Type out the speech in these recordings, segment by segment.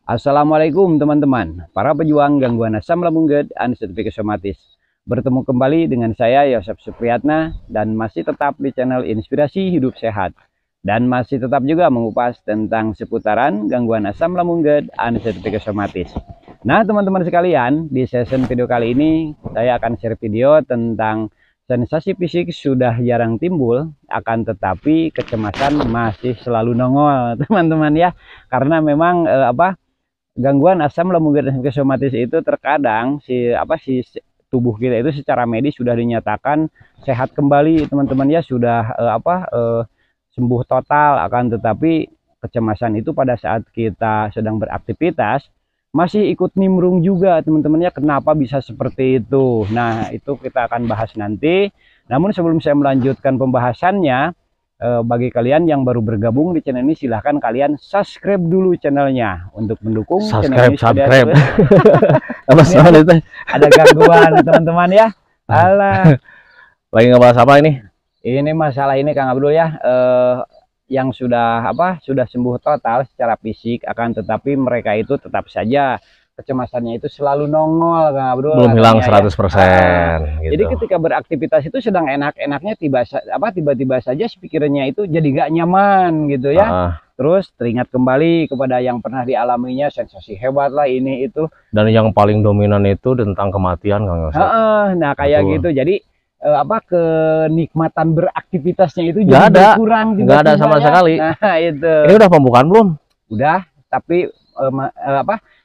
Assalamualaikum teman-teman, para pejuang gangguan asam lambung GERD dan sertifikat somatis. Bertemu kembali dengan saya Yosef Supriyatna dan masih tetap di channel Inspirasi Hidup Sehat. Dan masih tetap juga mengupas tentang seputaran gangguan asam lambung GERD dan sertifikat somatis. Nah teman-teman sekalian, di session video kali ini saya akan share video tentang sensasi fisik sudah jarang timbul, akan tetapi kecemasan masih selalu nongol teman-teman ya. Karena memang gangguan asam lambung GERD dan sertifikat somatis itu terkadang si tubuh kita itu secara medis sudah dinyatakan sehat kembali teman-teman ya, sudah sembuh total, akan tetapi kecemasan itu pada saat kita sedang beraktivitas masih ikut nimbrung juga teman-teman ya. Kenapa bisa seperti itu? Nah, itu kita akan bahas nanti. Namun sebelum saya melanjutkan pembahasannya, bagi kalian yang baru bergabung di channel ini, silahkan kalian subscribe dulu channelnya untuk mendukung channel ini. Subscribe. Apa soal itu? Ada gangguan teman-teman ya. Alah. Lagi ngebahas apa ini? Ini masalah ini Kang Abdul ya, yang sudah sembuh total secara fisik, akan tetapi mereka itu tetap saja kecemasannya itu selalu nongol Kang Abdul. Belum hilang 100%. Ya. Gitu. Jadi ketika beraktivitas itu sedang enak-enaknya tiba-tiba saja pikirannya itu jadi gak nyaman gitu ya. Terus teringat kembali kepada yang pernah dialaminya, sensasi hebat lah ini itu. Dan yang paling dominan itu tentang kematian Kang Yosef. Nah kayak gitu. Jadi kenikmatan beraktivitasnya itu jadi berkurang. Nggak ada sama sekali. Nah itu. Ini udah pembukaan belum? Udah, tapi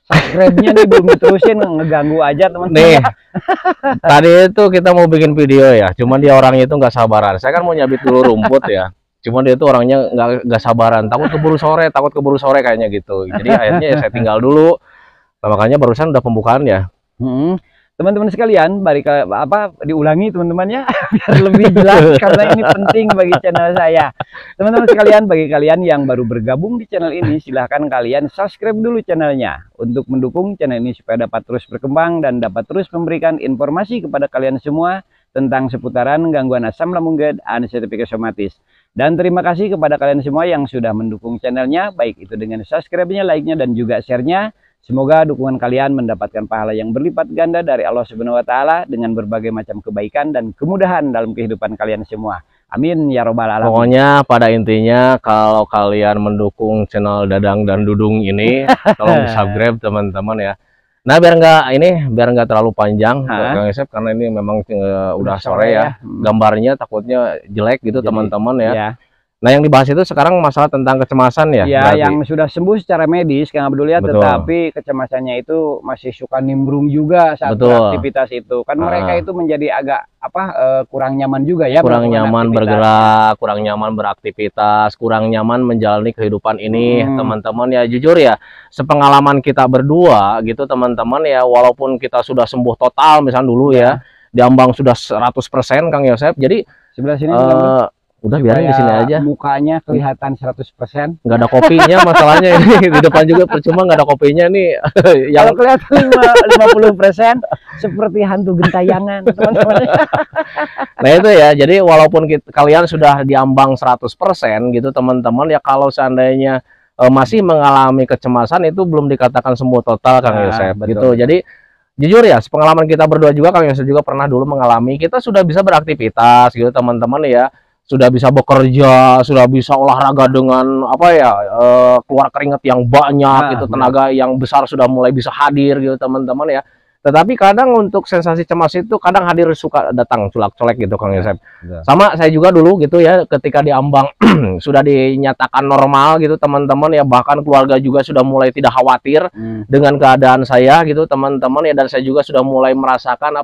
subscribe-nya nih belum diterusin, ngeganggu aja teman-teman. Nih, tadi itu kita mau bikin video ya, cuman dia orangnya itu nggak sabaran. Saya kan mau nyabit dulu rumput ya, cuman dia itu orangnya nggak sabaran, takut keburu sore kayaknya gitu. Jadi akhirnya ya saya tinggal dulu. Nah, makanya barusan udah pembukaan ya. Teman-teman sekalian, diulangi teman-teman ya, biar lebih jelas karena ini penting bagi channel saya. Teman-teman sekalian, bagi kalian yang baru bergabung di channel ini, silahkan kalian subscribe dulu channelnya untuk mendukung channel ini supaya dapat terus berkembang dan dapat terus memberikan informasi kepada kalian semua tentang seputaran gangguan asam lambung GERD dan sertifikat somatis. Dan terima kasih kepada kalian semua yang sudah mendukung channelnya, baik itu dengan subscribe-nya, like-nya, dan juga share-nya. Semoga dukungan kalian mendapatkan pahala yang berlipat ganda dari Allah Subhanahu wa Ta'ala dengan berbagai macam kebaikan dan kemudahan dalam kehidupan kalian semua. Amin ya robbal alamin. Pokoknya pada intinya kalau kalian mendukung channel Dadang dan Dudung ini, tolong subscribe teman-teman ya. Nah biar nggak terlalu panjang Kang Yosef, karena ini memang udah sore ya. Gambarnya takutnya jelek gitu teman-teman ya. Nah yang dibahas itu sekarang masalah tentang kecemasan ya? Ya, yang sudah sembuh secara medis Kang Abdul ya, tetapi kecemasannya itu masih suka nimbrung juga saat beraktivitas itu. Kan mereka itu menjadi agak kurang nyaman juga ya. Kurang nyaman bergerak, kurang nyaman beraktivitas, kurang nyaman menjalani kehidupan ini teman-teman ya. Jujur ya, sepengalaman kita berdua gitu teman-teman ya, walaupun kita sudah sembuh total misalnya dulu ya, diambang sudah 100% Kang Yosef. Jadi sebelah sini udah biarin di sini aja. Mukanya kelihatan 100%. Nggak ada kopinya masalahnya ini. Di depan juga percuma nggak ada kopinya nih. Yang kalau kelihatan 50% seperti hantu gentayangan teman-teman. Nah itu ya, jadi walaupun kalian sudah diambang 100% gitu teman-teman ya, kalau seandainya masih mengalami kecemasan itu belum dikatakan sembuh total Kang Yosef gitu. Jadi jujur ya, pengalaman kita berdua juga Kang Yosef juga pernah dulu mengalami, kita sudah bisa beraktivitas gitu teman-teman ya. Sudah bisa bekerja, sudah bisa olahraga dengan keluar keringat yang banyak gitu, tenaga yang besar sudah mulai bisa hadir gitu teman-teman ya. Tetapi kadang untuk sensasi cemas itu kadang hadir suka datang colak-colek gitu Kang Yosef. Sama saya juga dulu gitu ya, ketika diambang sudah dinyatakan normal gitu teman-teman ya, bahkan keluarga juga sudah mulai tidak khawatir dengan keadaan saya gitu teman-teman ya, dan saya juga sudah mulai merasakan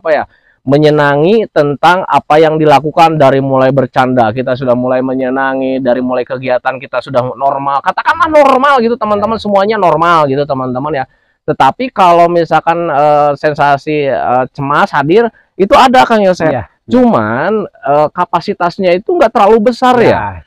menyenangi tentang apa yang dilakukan. Dari mulai bercanda kita sudah mulai menyenangi, dari mulai kegiatan kita sudah normal, katakanlah normal gitu teman-teman, semuanya normal gitu teman-teman ya. Tetapi kalau misalkan sensasi cemas hadir itu ada Kang Yosef, cuman kapasitasnya itu nggak terlalu besar ya,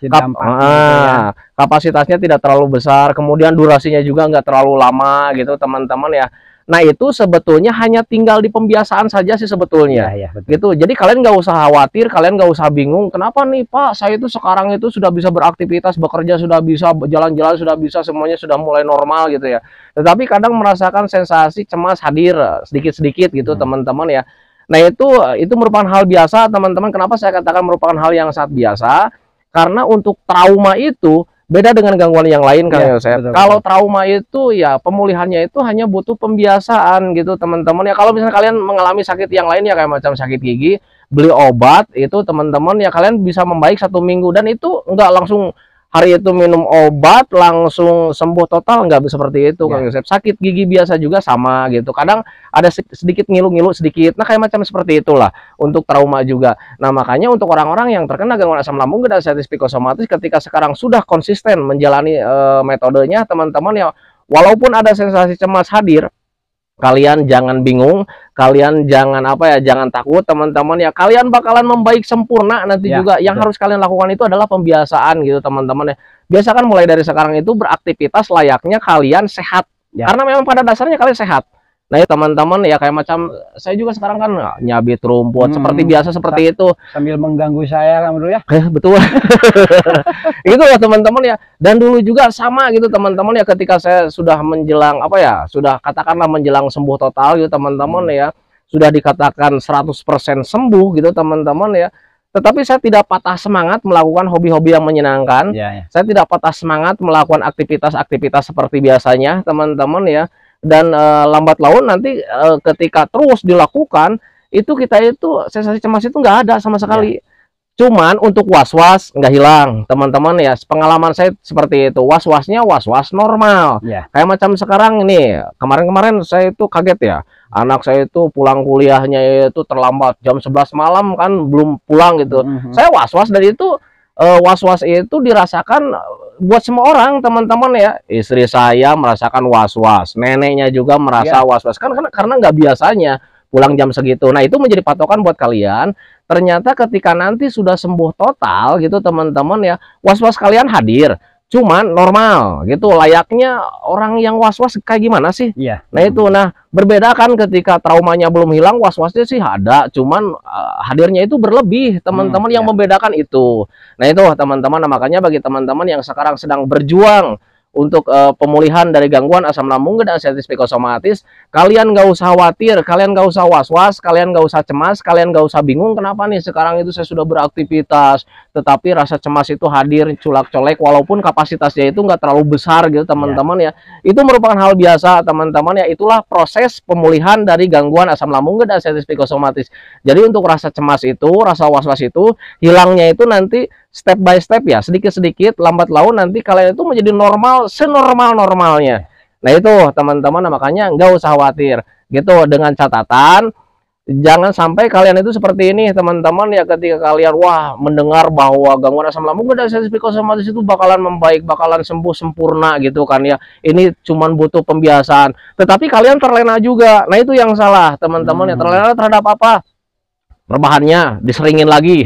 kapasitasnya tidak terlalu besar, kemudian durasinya juga nggak terlalu lama gitu teman-teman ya. Nah itu sebetulnya hanya tinggal di pembiasaan saja sih sebetulnya. Ya, betul. Gitu. Jadi kalian nggak usah khawatir, kalian nggak usah bingung. Kenapa nih Pak? Saya itu sekarang itu sudah bisa beraktivitas, bekerja sudah bisa, jalan-jalan sudah bisa, semuanya sudah mulai normal gitu ya. Tetapi kadang merasakan sensasi cemas hadir sedikit-sedikit gitu teman-teman ya. Nah itu merupakan hal biasa teman-teman. Kenapa saya katakan merupakan hal yang sangat biasa? Karena untuk trauma itu beda dengan gangguan yang lain kan ya, kalau trauma itu ya pemulihannya itu hanya butuh pembiasaan gitu teman-teman ya. Kalau misalnya kalian mengalami sakit yang lain ya kayak macam sakit gigi, beli obat itu teman-teman ya kalian bisa membaik 1 minggu, dan itu enggak langsung hari itu minum obat langsung sembuh total, enggak seperti itu Kang Yosep. Sakit gigi biasa juga sama gitu, kadang ada sedikit ngilu-ngilu sedikit, nah kayak macam seperti itulah untuk trauma juga. Nah makanya untuk orang-orang yang terkena gangguan asam lambung dan artritis psikosomatis, ketika sekarang sudah konsisten menjalani metodenya teman-teman ya, walaupun ada sensasi cemas hadir, kalian jangan bingung, kalian jangan jangan takut teman-teman ya, kalian bakalan membaik sempurna nanti juga. Yang harus kalian lakukan itu adalah pembiasaan gitu teman-teman ya. Biasakan mulai dari sekarang itu beraktivitas layaknya kalian sehat, karena memang pada dasarnya kalian sehat. Nah ya teman-teman ya, kayak macam saya juga sekarang kan nyabit rumput seperti biasa seperti itu. Sambil mengganggu saya kan dulu ya. Betul. Itu ya teman-teman ya. Dan dulu juga sama gitu teman-teman ya, ketika saya sudah menjelang sudah katakanlah menjelang sembuh total gitu teman-teman ya. Sudah dikatakan 100% sembuh gitu teman-teman ya. Tetapi saya tidak patah semangat melakukan hobi-hobi yang menyenangkan. Saya tidak patah semangat melakukan aktivitas-aktivitas seperti biasanya teman-teman ya. Dan lambat laun nanti ketika terus dilakukan itu, kita itu sensasi cemas itu nggak ada sama sekali. Cuman untuk was-was nggak hilang teman-teman ya. Pengalaman saya seperti itu, was-wasnya was-was normal. Kayak macam sekarang ini, kemarin-kemarin saya itu kaget ya, anak saya itu pulang kuliahnya itu terlambat jam 11 malam kan, belum pulang gitu. Saya was-was, dan itu was-was itu dirasakan buat semua orang teman-teman ya. Istri saya merasakan was-was, neneknya juga merasa was-was kan, karena nggak biasanya pulang jam segitu. Nah itu menjadi patokan buat kalian. Ternyata ketika nanti sudah sembuh total gitu teman-teman ya, was-was kalian hadir, cuman normal gitu, layaknya orang yang was-was kayak gimana sih. Nah itu, nah berbeda kan ketika traumanya belum hilang, was-wasnya sih ada, cuman hadirnya itu berlebih teman-teman. Yang membedakan itu. Nah itu teman-teman, nah, makanya bagi teman-teman yang sekarang sedang berjuang untuk pemulihan dari gangguan asam lambung dan artritis psikosomatis, kalian nggak usah khawatir, kalian nggak usah was-was, kalian nggak usah cemas, kalian nggak usah bingung kenapa nih sekarang itu saya sudah beraktivitas tetapi rasa cemas itu hadir culak-colek, walaupun kapasitasnya itu nggak terlalu besar gitu teman-teman ya. Itu merupakan hal biasa teman-teman ya. Itulah proses pemulihan dari gangguan asam lambung dan artritis psikosomatis. Jadi untuk rasa cemas itu, rasa was-was itu hilangnya itu nanti step by step ya, sedikit-sedikit, lambat laun nanti kalian itu menjadi normal, senormal-normalnya. Nah itu teman-teman, makanya nggak usah khawatir gitu, dengan catatan jangan sampai kalian itu seperti ini teman-teman ya, ketika kalian mendengar bahwa gangguan asam lambung dan artritis psikosomatis itu bakalan membaik, bakalan sembuh sempurna gitu kan ya, ini cuman butuh pembiasaan, tetapi kalian terlena juga. Nah itu yang salah teman-teman ya. Terlena terhadap apa? Rebahannya diseringin lagi.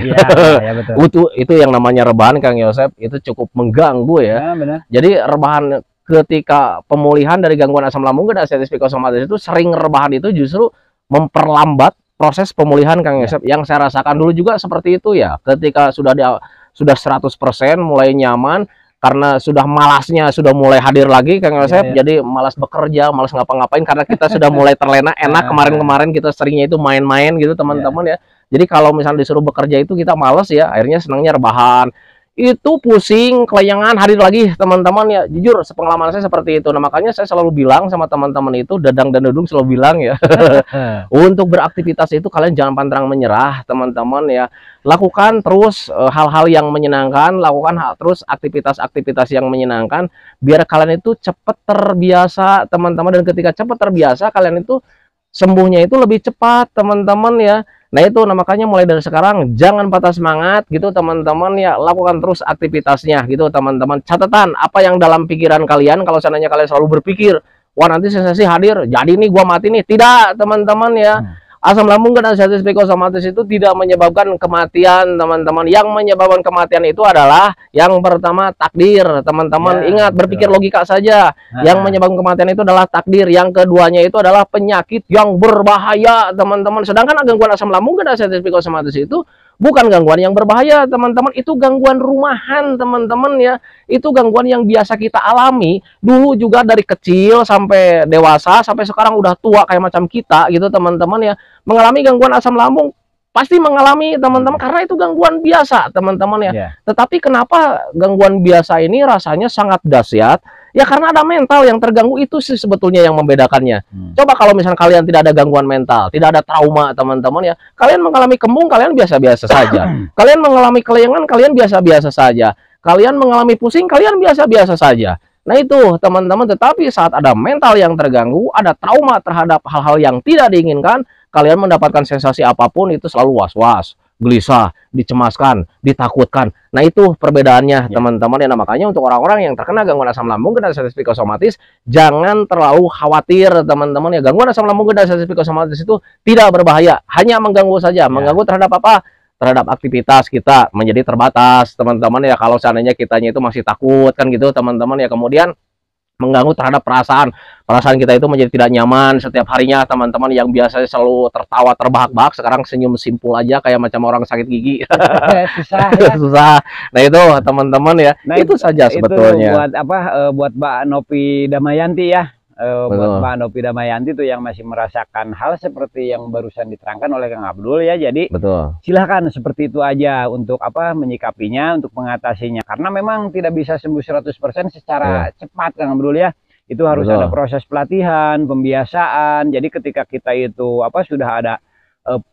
Betul. Itu yang namanya rebahan Kang Yosep, itu cukup mengganggu ya. Benar. Jadi rebahan ketika pemulihan dari gangguan asam lambung dan artritis psikosomatis itu, sering rebahan itu justru memperlambat proses pemulihan Kang Yosep. Yang saya rasakan dulu juga seperti itu ya, ketika sudah 100% mulai nyaman, karena sudah malasnya sudah mulai hadir lagi Kang Yosep. Jadi malas bekerja, malas ngapa-ngapain, karena kita sudah mulai terlena. Enak kemarin-kemarin kita seringnya itu main-main gitu teman-teman ya. Jadi kalau misalnya disuruh bekerja itu kita males ya, akhirnya senangnya rebahan. Itu pusing, kelayangan, hadir lagi teman-teman ya. Jujur sepengalaman saya seperti itu. Nah makanya saya selalu bilang sama teman-teman itu, Dadang dan Dudung selalu bilang ya, untuk beraktivitas itu kalian jangan pantang menyerah teman-teman ya. Lakukan terus hal-hal yang menyenangkan, lakukan terus aktivitas-aktivitas yang menyenangkan, biar kalian itu cepat terbiasa teman-teman. Dan ketika cepat terbiasa, kalian itu sembuhnya itu lebih cepat teman-teman ya. Nah itu, nah makanya mulai dari sekarang jangan patah semangat gitu teman-teman ya, lakukan terus aktivitasnya gitu teman-teman. Catatan apa yang dalam pikiran kalian, kalau seandainya kalian selalu berpikir, wah nanti sensasi hadir, jadi nih gua mati nih. Tidak teman-teman ya. Asam lambung dan arthritis psikosomatis itu tidak menyebabkan kematian, teman-teman. Yang menyebabkan kematian itu adalah yang pertama takdir, teman-teman. Ya, ingat, berpikir betul. logika saja. Yang menyebabkan kematian itu adalah takdir. Yang keduanya itu adalah penyakit yang berbahaya, teman-teman. Sedangkan gangguan asam lambung dan arthritis psikosomatis itu bukan gangguan yang berbahaya, teman-teman. Itu gangguan rumahan, teman-teman ya. Itu gangguan yang biasa kita alami dulu juga dari kecil sampai dewasa, sampai sekarang udah tua kayak macam kita gitu, teman-teman ya. Mengalami gangguan asam lambung pasti mengalami, teman-teman, karena itu gangguan biasa, teman-teman ya. Tetapi kenapa gangguan biasa ini rasanya sangat dahsyat? Ya karena ada mental yang terganggu, itu sih sebetulnya yang membedakannya. Coba kalau misalnya kalian tidak ada gangguan mental, tidak ada trauma, teman-teman ya, kalian mengalami kembung, kalian biasa-biasa saja. Kalian mengalami kelayangan, kalian biasa-biasa saja. Kalian mengalami pusing, kalian biasa-biasa saja. Nah itu, teman-teman. Tetapi saat ada mental yang terganggu, ada trauma terhadap hal-hal yang tidak diinginkan, kalian mendapatkan sensasi apapun itu selalu was-was, gelisah, dicemaskan, ditakutkan. Nah itu perbedaannya, teman-teman. Ya, nah, makanya untuk orang-orang yang terkena gangguan asam lambung dan arthritis psikosomatis, jangan terlalu khawatir, teman-teman ya. Gangguan asam lambung dan arthritis psikosomatis itu tidak berbahaya, hanya mengganggu saja. Mengganggu terhadap apa? Terhadap aktivitas kita menjadi terbatas, teman-teman ya. Kalau seandainya kitanya itu masih takut kan gitu, teman-teman ya. Kemudian mengganggu terhadap perasaan kita itu menjadi tidak nyaman setiap harinya, teman-teman. Yang biasanya selalu tertawa terbahak-bahak, sekarang senyum simpul aja kayak macam orang sakit gigi. Susah ya. Susah. Nah itu, teman-teman ya. Nah, itu saja sebetulnya. Buat apa, buat Mbak Nopi Damayanti ya. Buat Mbak Nopi Damayanti tuh yang masih merasakan hal seperti yang barusan diterangkan oleh Kang Abdul ya. Jadi silahkan seperti itu aja untuk apa, menyikapinya, untuk mengatasinya. Karena memang tidak bisa sembuh 100% secara cepat, Kang Abdul ya. Itu harus ada proses pelatihan, pembiasaan. Jadi ketika kita itu apa, sudah ada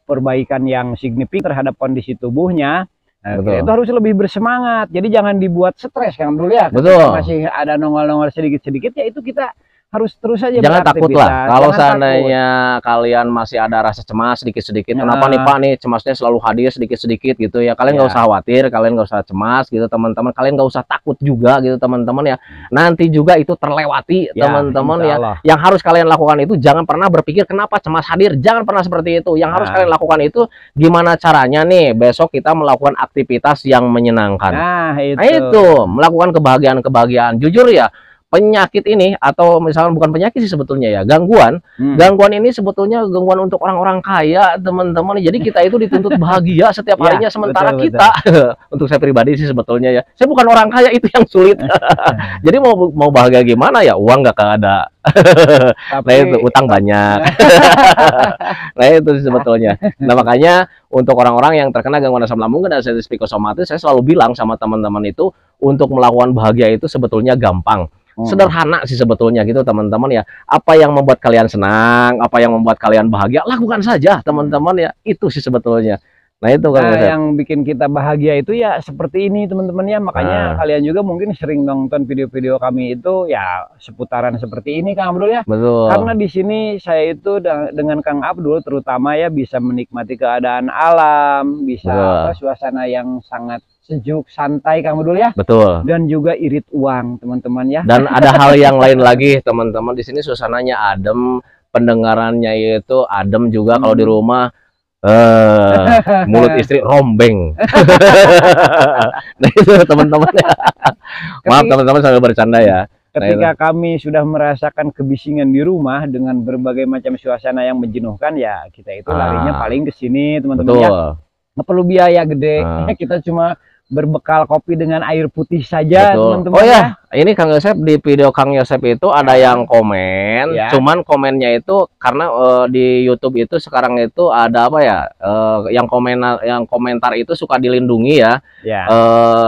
perbaikan yang signifikan terhadap kondisi tubuhnya, itu harus lebih bersemangat. Jadi jangan dibuat stres, Kang Abdul ya. Ketika masih ada nongol-nongol sedikit-sedikit, ya itu kita harus terus saja jangan takut lah. Kalau seandainya kalian masih ada rasa cemas sedikit-sedikit, kenapa nih Pak nih cemasnya selalu hadir sedikit-sedikit gitu ya, kalian nggak usah khawatir, kalian nggak usah cemas gitu, teman-teman. Kalian nggak usah takut juga gitu, teman-teman ya. Nanti juga itu terlewati, teman-teman ya. Yang harus kalian lakukan itu jangan pernah berpikir kenapa cemas hadir, jangan pernah seperti itu. Yang harus kalian lakukan itu gimana caranya nih besok kita melakukan aktivitas yang menyenangkan. Nah itu melakukan kebahagiaan-kebahagiaan. Jujur ya, penyakit ini, atau misalnya bukan penyakit sih sebetulnya ya, gangguan ini sebetulnya gangguan untuk orang-orang kaya, teman-teman. Jadi kita itu dituntut bahagia setiap harinya, sementara kita untuk saya pribadi sih sebetulnya ya, saya bukan orang kaya, itu yang sulit. Jadi mau bahagia gimana ya, uang nggak ada. Nah itu, utang banyak. Nah itu sih sebetulnya. Nah makanya untuk orang-orang yang terkena gangguan asam lambung dan arthritis psikosomatis, saya selalu bilang sama teman-teman itu, untuk melakukan bahagia itu sebetulnya gampang. Sederhana sih sebetulnya gitu, teman-teman ya. Apa yang membuat kalian senang, apa yang membuat kalian bahagia, lakukan saja, teman-teman ya. Itu sih sebetulnya. Nah itu kan yang bikin kita bahagia itu ya seperti ini, teman-teman ya. Makanya kalian juga mungkin sering nonton video-video kami itu ya seputaran seperti ini, Kang Abdul ya. Karena di sini saya itu dengan Kang Abdul terutama ya bisa menikmati keadaan alam, bisa suasana yang sangat sejuk, santai, Kang Abdul ya. Dan juga irit uang, teman-teman ya. Dan ada hal yang lain lagi, teman-teman. Di sini suasananya adem, pendengarannya itu adem juga. Kalau di rumah mulut istri rombeng. Nah itu, teman-teman ya. Maaf teman-teman, sambil bercanda ya. Ketika kami sudah merasakan kebisingan di rumah dengan berbagai macam suasana yang menjenuhkan, ya kita itu larinya paling ke sini, teman-teman ya. Nggak perlu biaya gede, kita cuma berbekal kopi dengan air putih saja, teman-teman. Oh ya, ini Kang Yosep, di video Kang Yosep itu ada yang komen, cuman komennya itu karena di YouTube itu sekarang itu ada apa ya, yang komentar itu suka dilindungi ya,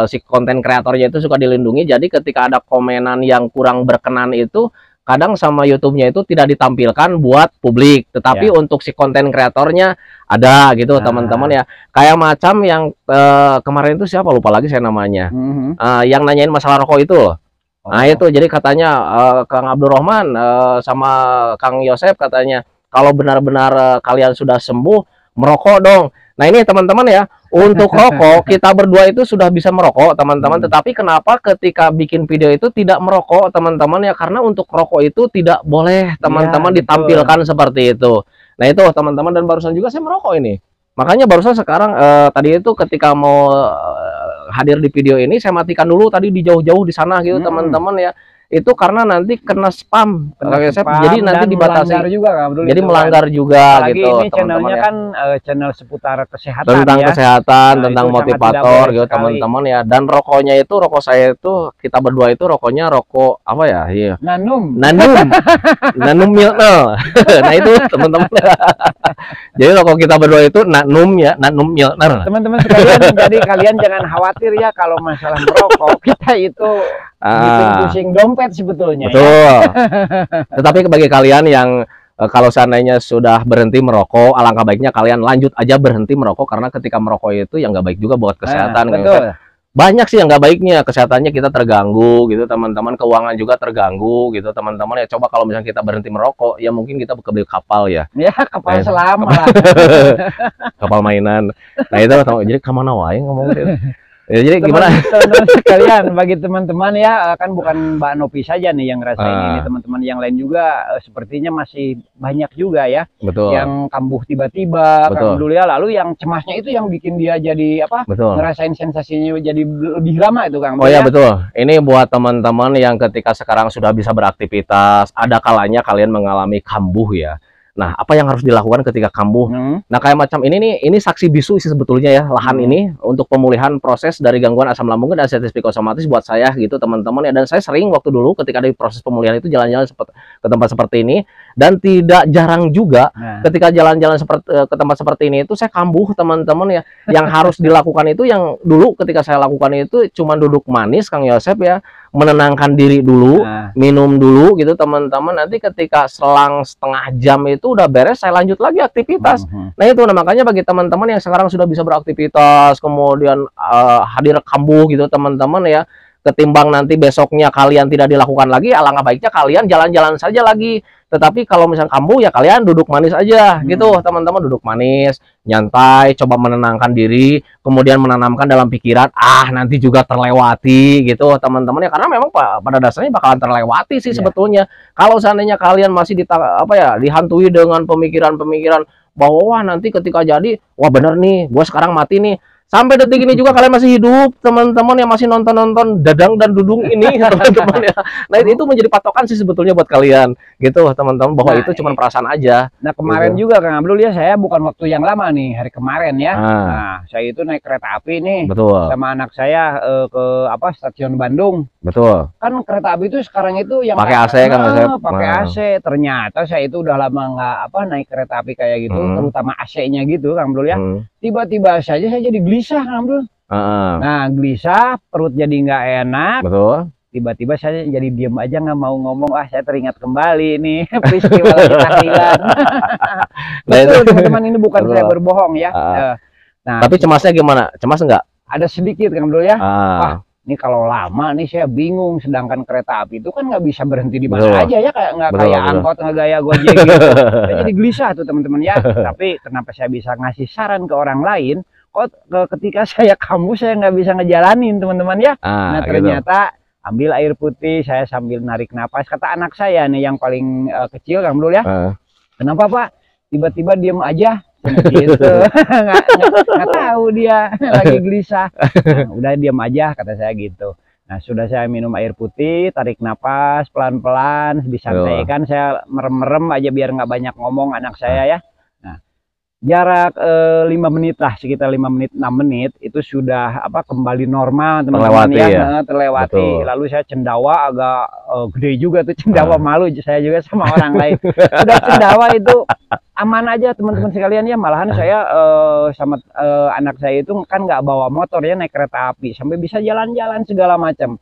si konten kreatornya itu suka dilindungi. Jadi ketika ada komenan yang kurang berkenan itu, kadang sama YouTube-nya itu tidak ditampilkan buat publik, tetapi untuk si konten kreatornya ada gitu, teman-teman ya. Kayak macam yang kemarin itu siapa, lupa lagi saya namanya, yang nanyain masalah rokok itu loh. Nah itu, jadi katanya Kang Abdurrahman sama Kang Yosep katanya, kalau benar-benar kalian sudah sembuh, merokok dong. Nah ini teman-teman ya, untuk rokok kita berdua itu sudah bisa merokok teman-teman, tetapi kenapa ketika bikin video itu tidak merokok teman-teman ya, karena untuk rokok itu tidak boleh teman-teman Ya, ditampilkan seperti itu. Nah itu teman-teman, dan barusan juga saya merokok ini. Makanya barusan sekarang tadi itu ketika mau hadir di video ini saya matikan dulu tadi di jauh-jauh di sana gitu teman-teman ya. Itu karena nanti kena spam, jadi nanti dibatasi juga, jadi melanggar juga apalagi gitu ini channelnya ya. Kan channel seputar kesehatan Tentang ya. kesehatan, Nah, tentang itu sangat motivator tidak gitu boleh teman-teman ya. Dan rokoknya itu, rokok saya itu, kita berdua itu rokoknya rokok apa ya? Iya. Nanum. Nanum Milner. Nah itu teman-teman. Jadi rokok kita berdua itu Nanum ya, Nanum Milner. Teman-teman sekalian, jadi kalian jangan khawatir ya kalau masalah merokok, kita itu bikin pusing dompet sebetulnya. Betul. Ya? Tetapi bagi kalian yang kalau seandainya sudah berhenti merokok, alangkah baiknya kalian lanjut aja berhenti merokok, karena ketika merokok itu yang nggak baik juga buat kesehatan. Betul. Banyak sih yang nggak baiknya, kesehatannya kita terganggu gitu teman-teman, keuangan juga terganggu gitu teman-teman ya. Coba kalau misalnya kita berhenti merokok, ya mungkin kita beli kapal ya. Ya kapal selam lah. Kapal mainan. Nah itu jadi kemana wae ngomong gitu. Ya, jadi gimana teman-teman sekalian, bagi teman-teman ya, kan bukan Mbak Novi saja nih yang ngerasain ini, teman-teman yang lain juga sepertinya masih banyak juga ya. Betul. Yang kambuh tiba-tiba kan dulu ya, lalu yang cemasnya itu yang bikin dia jadi apa? Betul. Ngerasain sensasinya jadi lebih lama itu Kang. Oh ya betul. Ini buat teman-teman yang ketika sekarang sudah bisa beraktivitas, ada kalanya kalian mengalami kambuh ya. Nah, apa yang harus dilakukan ketika kambuh? Nah, kayak macam ini nih, ini saksi bisu sih sebetulnya ya, lahan ini untuk pemulihan proses dari gangguan asam lambung dan sensitif psikosomatis buat saya gitu teman-teman ya. Dan saya sering waktu dulu ketika di proses pemulihan itu jalan-jalan ke tempat seperti ini, dan tidak jarang juga ketika jalan-jalan ke tempat seperti ini itu saya kambuh teman-teman ya. Yang harus dilakukan itu, yang dulu ketika saya lakukan itu cuma duduk manis Kang Yosep ya, menenangkan diri dulu, minum dulu gitu teman-teman. Nanti ketika selang setengah jam itu udah beres, saya lanjut lagi aktivitas. Nah itu, nah makanya bagi teman-teman yang sekarang sudah bisa beraktivitas, kemudian hadir kambuh gitu teman-teman ya, ketimbang nanti besoknya kalian tidak dilakukan lagi, alangkah baiknya kalian jalan-jalan saja lagi. Tetapi kalau misalnya kambuh ya kalian duduk manis aja gitu teman-teman, duduk manis, nyantai, coba menenangkan diri, kemudian menanamkan dalam pikiran, nanti juga terlewati gitu teman-teman ya, karena memang pada dasarnya bakalan terlewati sih sebetulnya. Kalau seandainya kalian masih dihantui dengan pemikiran-pemikiran bahwa wah nanti ketika jadi, wah bener nih, gua sekarang mati nih. Sampai detik ini juga kalian masih hidup, teman-teman yang masih nonton-nonton Dadang dan Dudung ini, teman-teman ya. Nah itu menjadi patokan sih sebetulnya buat kalian, gitu teman-teman, bahwa itu cuma perasaan aja. Nah kemarin juga Kang Abdul ya, saya bukan waktu yang lama nih, hari kemarin ya. Nah saya itu naik kereta api nih, sama anak saya ke stasiun Bandung. Betul. Kan kereta api itu sekarang itu yang pakai AC kan, pakai AC. Ternyata saya itu udah lama nggak naik kereta api kayak gitu, terutama AC-nya gitu Kang Abdul ya. Tiba-tiba saja saya jadi gelisah Kang Abdul. Nah gelisah, perut jadi nggak enak. Betul. Tiba-tiba saya jadi diem aja, nggak mau ngomong. Saya teringat kembali nih peristiwa tahlilan. Betul teman-teman, ini bukan saya berbohong ya. Nah tapi cemasnya gimana? Cemas nggak? Ada sedikit Kang Abdul ya. Wah ini kalau lama nih saya bingung, sedangkan kereta api itu kan nggak bisa berhenti di mana aja ya, kayak nggak kayak angkot, nggak gaya Gojek gitu. Saya jadi gelisah tuh teman-teman ya. Tapi kenapa saya bisa ngasih saran ke orang lain, kok ketika saya kambuh saya nggak bisa ngejalanin teman-teman ya. Nah ternyata ambil air putih, saya sambil narik napas. Kata anak saya nih yang paling kecil Kang Abdul ya, kenapa Pak tiba-tiba diem aja gitu. nggak tahu dia lagi gelisah. Nah, udah diam aja kata saya gitu. Nah sudah saya minum air putih, tarik napas pelan-pelan, disantaikan, saya merem-merem aja biar nggak banyak ngomong anak saya ya. Nah jarak 5 menit lah, sekitar 5 menit 6 menit itu sudah kembali normal teman-teman ya. Terlewati. Lalu saya cendawa agak gede juga tuh, cendawa malu saya juga sama orang lain. Sudah cendawa itu aman aja teman-teman sekalian ya. Malahan saya sama anak saya itu kan nggak bawa motor ya, naik kereta api sampai bisa jalan-jalan segala macam.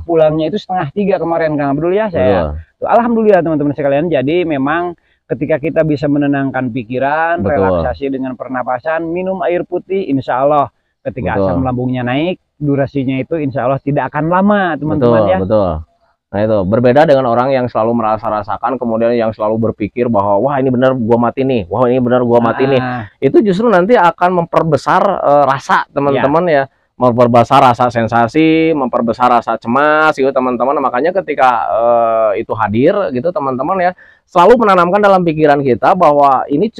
Pulangnya itu 2:30 kemarin Kang Abdul ya. Saya alhamdulillah teman-teman sekalian. Jadi memang ketika kita bisa menenangkan pikiran, relaksasi dengan pernapasan, minum air putih, insya Allah ketika asam lambungnya naik, durasinya itu insya Allah tidak akan lama teman-teman ya. Nah itu berbeda dengan orang yang selalu merasa-rasakan, kemudian yang selalu berpikir bahwa wah ini benar gua mati nih, wah ini benar gua mati nih. Itu justru nanti akan memperbesar rasa teman-teman ya, memperbesar rasa sensasi, memperbesar rasa cemas gitu teman-teman. Makanya ketika itu hadir gitu teman-teman ya, selalu menanamkan dalam pikiran kita bahwa ini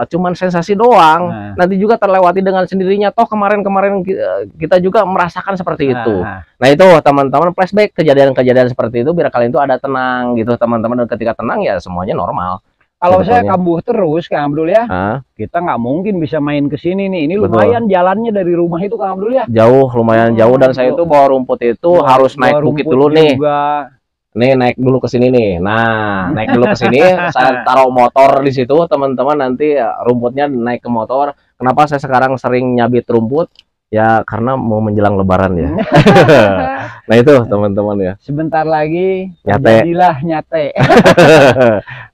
cuman sensasi doang, nanti juga terlewati dengan sendirinya. Toh kemarin-kemarin kita juga merasakan seperti itu. Nah itu teman-teman, flashback kejadian-kejadian seperti itu biar kalian itu ada tenang gitu teman-teman, dan ketika tenang ya semuanya normal. Kalau saya kambuh terus Kang Abdul ya, kita nggak mungkin bisa main ke sini nih. Ini lumayan jalannya dari rumah itu Kang Abdul ya. Jauh, lumayan jauh, dan saya itu bawa rumput itu harus naik bukit dulu nih. Nih naik dulu ke sini nih. Nah, naik dulu ke sini, saya taruh motor di situ teman-teman, nanti rumputnya naik ke motor. Kenapa saya sekarang sering nyabit rumput? Ya karena mau menjelang lebaran ya. Nah itu teman-teman ya. Sebentar lagi jadilah nyate.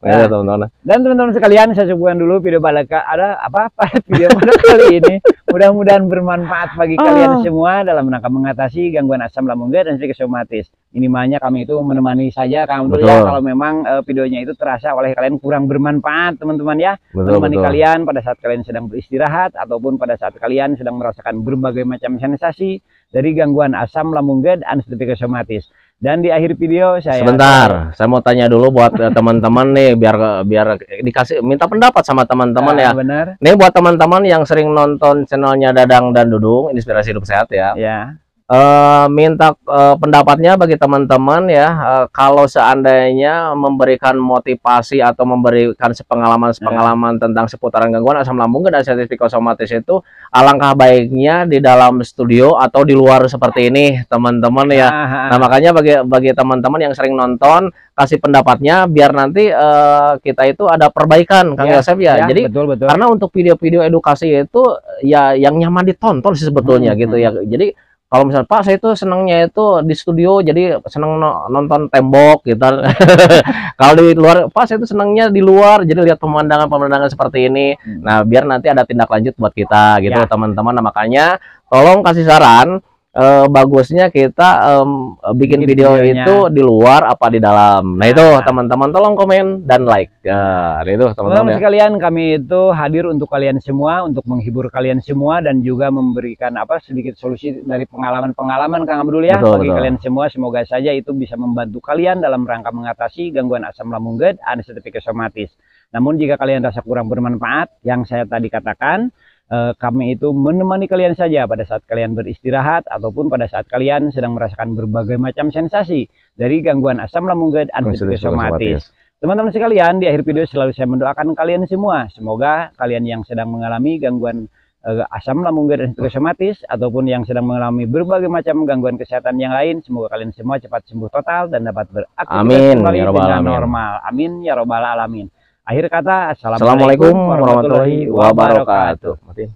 Nah, ya, teman-teman. Dan teman-teman sekalian, saya cukupkan dulu video pada video pada kali ini. Mudah-mudahan bermanfaat bagi kalian semua dalam rangka mengatasi gangguan asam lambung dan psikosomatis. Minimalnya kami itu menemani saja Kang Abdul ya, kalau memang videonya itu terasa oleh kalian kurang bermanfaat teman-teman ya. Menemani kalian pada saat kalian sedang beristirahat ataupun pada saat kalian sedang merasakan berbagai macam sensasi dari gangguan asam lambung dan psikosomatis. Dan di akhir video saya saya mau tanya dulu buat teman-teman nih, biar dikasih minta pendapat sama teman-teman ya. Benar. Nih buat teman-teman yang sering nonton channelnya Dadang dan Dudung, Inspirasi Hidup Sehat ya. Minta pendapatnya bagi teman-teman ya, kalau seandainya memberikan motivasi atau memberikan pengalaman tentang seputaran gangguan asam lambung dan psikosomatis itu, alangkah baiknya di dalam studio atau di luar seperti ini teman-teman ya. Nah makanya bagi teman-teman yang sering nonton, kasih pendapatnya biar nanti kita itu ada perbaikan Kang Yosef ya. Jadi betul. Karena untuk video-video edukasi itu ya yang nyaman ditonton sih sebetulnya gitu ya. Jadi kalau misalnya Pak, saya itu senangnya itu di studio, jadi senang nonton tembok gitu. Kalau di luar, Pak, saya itu senangnya di luar, jadi lihat pemandangan-pemandangan seperti ini. Nah, biar nanti ada tindak lanjut buat kita gitu teman-teman. Nah, makanya tolong kasih saran, bagusnya kita bikin video itu di luar apa di dalam. Nah itu teman-teman tolong komen dan like. Itu teman-teman sekalian, kami itu hadir untuk kalian semua, untuk menghibur kalian semua dan juga memberikan sedikit solusi dari pengalaman-pengalaman Kang Abdul ya. Bagi kalian semua, semoga saja itu bisa membantu kalian dalam rangka mengatasi gangguan asam lambung dan psikosomatis. Namun jika kalian rasa kurang bermanfaat, yang saya tadi katakan, kami itu menemani kalian saja pada saat kalian beristirahat ataupun pada saat kalian sedang merasakan berbagai macam sensasi dari gangguan asam lambung dan psikosomatis. Teman-teman sekalian, di akhir video selalu saya mendoakan kalian semua, semoga kalian yang sedang mengalami gangguan asam lambung dan psikosomatis ataupun yang sedang mengalami berbagai macam gangguan kesehatan yang lain, semoga kalian semua cepat sembuh total dan dapat beraktivitas kembali dengan normal. Amin ya robbal alamin. Akhir kata, assalamualaikum warahmatullahi wabarakatuh.